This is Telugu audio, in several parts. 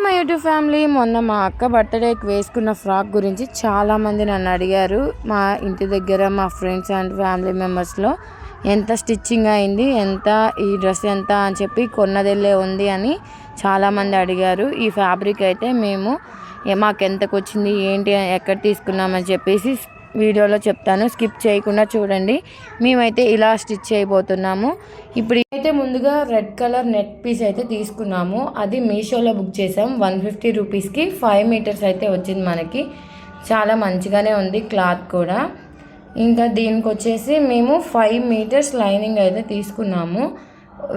మా యూట్యూబ్ ఫ్యామిలీ మొన్న మా అక్క బర్త్డేకి వేసుకున్న ఫ్రాక్ గురించి చాలామంది నన్ను అడిగారు. మా ఇంటి దగ్గర మా ఫ్రెండ్స్ అండ్ ఫ్యామిలీ మెంబర్స్లో ఎంత స్టిచ్చింగ్ అయింది, ఎంత ఈ డ్రెస్ ఎంత అని చెప్పి కొన్నదెల్లే ఉంది అని చాలామంది అడిగారు. ఈ ఫ్యాబ్రిక్ అయితే మేము మాకు ఎంతకు వచ్చింది, ఏంటి, ఎక్కడ తీసుకున్నామని చెప్పేసి వీడియోలో చెప్తాను. స్కిప్ చేయకుండా చూడండి. మేమైతే ఇలా స్టిచ్ చేయబోతున్నాము. ఇప్పుడు అయితే ముందుగా రెడ్ కలర్ నెట్ పీస్ అయితే తీసుకున్నాము. అది మీషోలో బుక్ చేసాం. 150 రూపీస్కి 5 మీటర్స్ అయితే వచ్చింది మనకి. చాలా మంచిగానే ఉంది క్లాత్ కూడా. ఇంకా దీనికి వచ్చేసి మేము 5 మీటర్స్ లైనింగ్ అయితే తీసుకున్నాము.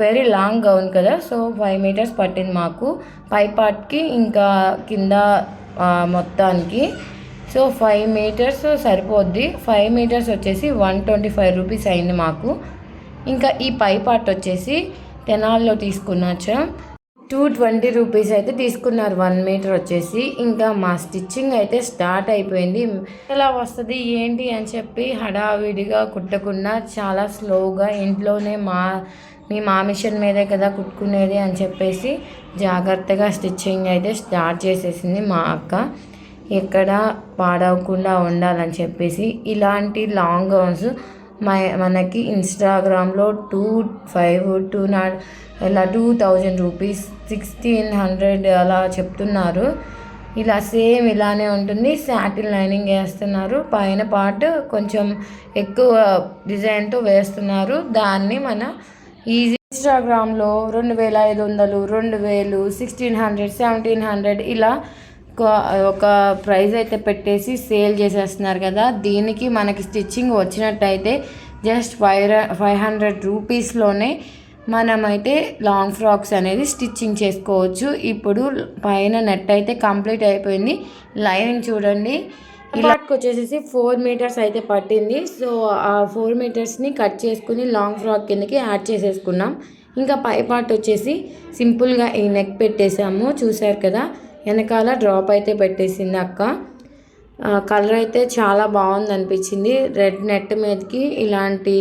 వెరీ లాంగ్ గౌన్ కదా, సో 5 మీటర్స్ పట్టింది మాకు పై పార్ట్కి ఇంకా కింద మొత్తానికి. సో 5 మీటర్స్ సరిపోద్ది. 5 మీటర్స్ వచ్చేసి 125 రూపీస్ అయింది మాకు. ఇంకా ఈ పై పార్ట్ వచ్చేసి తెనాల్లో తీసుకున్నాచా 220 రూపీస్ అయితే తీసుకున్నారు 1 మీటర్ వచ్చేసి. ఇంకా మా స్టిచ్చింగ్ అయితే స్టార్ట్ అయిపోయింది. ఎలా వస్తుంది ఏంటి అని చెప్పి హడావిడిగా కుట్టకుండా చాలా స్లోగా ఇంట్లోనే మా మిషన్ మీదే కదా కుట్టుకునేది అని చెప్పేసి జాగ్రత్తగా స్టిచ్చింగ్ అయితే స్టార్ట్ చేసేసింది మా అక్క. ఎక్కడ పాడవకుండా ఉండాలని చెప్పేసి ఇలాంటి లాంగ్ గౌన్స్ మనకి ఇన్స్టాగ్రామ్లో 2,500 ఇలా 2,000 రూపీస్ 1,600 అలా చెప్తున్నారు. ఇలా సేమ్ ఇలానే ఉంటుంది. సాటిన్ లైనింగ్ వేస్తున్నారు. పైన పార్ట్ కొంచెం ఎక్కువ డిజైన్తో వేస్తున్నారు. దాన్ని మన ఈజీ ఇన్స్టాగ్రామ్లో 2,500, 2,000, 1,600, 1,700 ఇలా ఒక ప్రైస్ అయితే పెట్టేసి సేల్ చేసేస్తున్నారు కదా. దీనికి మనకి స్టిచ్చింగ్ వచ్చినట్టయితే జస్ట్ 500 రూపీస్లోనే మనమైతే లాంగ్ ఫ్రాక్స్ అనేది స్టిచ్చింగ్ చేసుకోవచ్చు. ఇప్పుడు పైన నెట్ అయితే కంప్లీట్ అయిపోయింది. లైనింగ్ చూడండి. ఇలాకి వచ్చేసి 4 మీటర్స్ అయితే పట్టింది. సో ఆ 4 మీటర్స్ని కట్ చేసుకుని లాంగ్ ఫ్రాక్ కిందకి యాడ్ చేసేసుకున్నాం. ఇంకా పై పార్ట్ వచ్చేసి సింపుల్గా ఈ నెక్ పెట్టేసాము. చూసారు కదా, వెనకాల డ్రాప్ అయితే పెట్టేసింది అక్క. కలర్ అయితే చాలా బాగుంది అనిపించింది. రెడ్ నెట్ మీదకి ఇలాంటి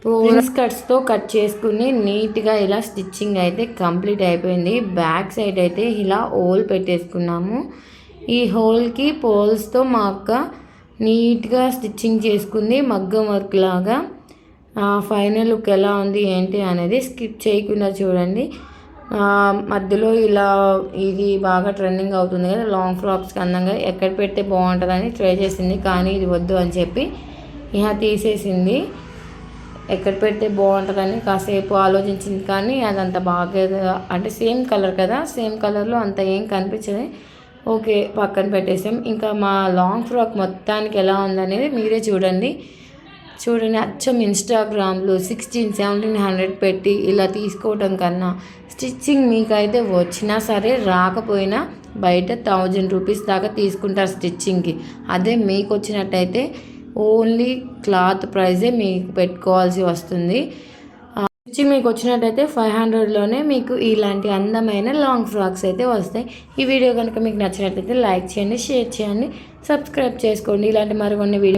ప్రిన్స్ కట్స్తో కట్ చేసుకుని నీట్గా ఇలా స్టిచ్చింగ్ అయితే కంప్లీట్ అయిపోయింది. బ్యాక్ సైడ్ అయితే ఇలా హోల్ పెట్టేసుకున్నాము. ఈ హోల్కి పోల్స్తో మా అక్క నీట్గా స్టిచ్చింగ్ చేసుకుంది మగ్గం వర్క్ లాగా. ఫైనల్ లుక్ ఎలా ఉంది ఏంటి అనేది స్కిప్ చేయకుండా చూడండి. మధ్యలో ఇలా ఇది బాగా ట్రెండింగ్ అవుతుంది కదా లాంగ్ ఫ్రాక్స్కి అందంగా ఎక్కడ పెడితే బాగుంటుందని ట్రై చేసింది. కానీ ఇది వద్దు అని చెప్పి ఇహ తీసేసింది. ఎక్కడ పెడితే బాగుంటుందని కాసేపు ఆలోచించింది కానీ అదంత బాగా అంటే సేమ్ కలర్ కదా, సేమ్ కలర్లో అంత ఏం కనిపించదు. ఓకే, పక్కన పెట్టేసాం. ఇంకా మా లాంగ్ ఫ్రాక్ మొత్తానికి ఎలా ఉందనేది మీరే చూడండి. అచ్చం ఇన్స్టాగ్రామ్లో 1,600-1,700 పెట్టి ఇలా తీసుకోవటం కన్నా స్టిచ్చింగ్ మీకైతే వచ్చినా సరే రాకపోయినా బయట 1,000 రూపీస్ దాకా తీసుకుంటారు స్టిచ్చింగ్కి. అదే మీకు వచ్చినట్టయితే ఓన్లీ క్లాత్ ప్రైజే మీకు పెట్టుకోవాల్సి వస్తుంది. స్టిచ్చింగ్ మీకు వచ్చినట్టయితే 500లోనే మీకు ఇలాంటి అందమైన లాంగ్ ఫ్రాక్స్ అయితే వస్తాయి. ఈ వీడియో కనుక మీకు నచ్చినట్టయితే లైక్ చేయండి, షేర్ చేయండి, సబ్స్క్రైబ్ చేసుకోండి. ఇలాంటి మరికొన్ని వీడియో